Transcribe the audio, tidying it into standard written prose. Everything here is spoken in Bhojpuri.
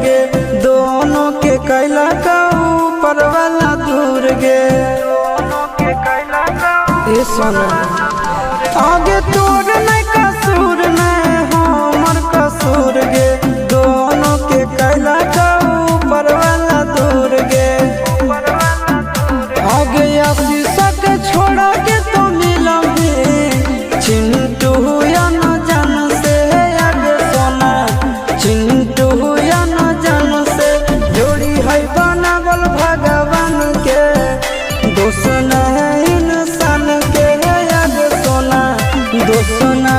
गे दोनों के कैला का ऊपर वाला दूर गे ए सोना आगे तोर नहीं कसूर नहीं हमर कसूर गे दोनों के कैला का ऊपर वाला दूर गे आगे शीशा के छोड़ा के तो मिलोगे चिंटू या न जान से आगे सोना चिंटू या न जान से जोड़ी है बनावल भगवान के दोस्त न है इंसान के आगे सोना दोस्त न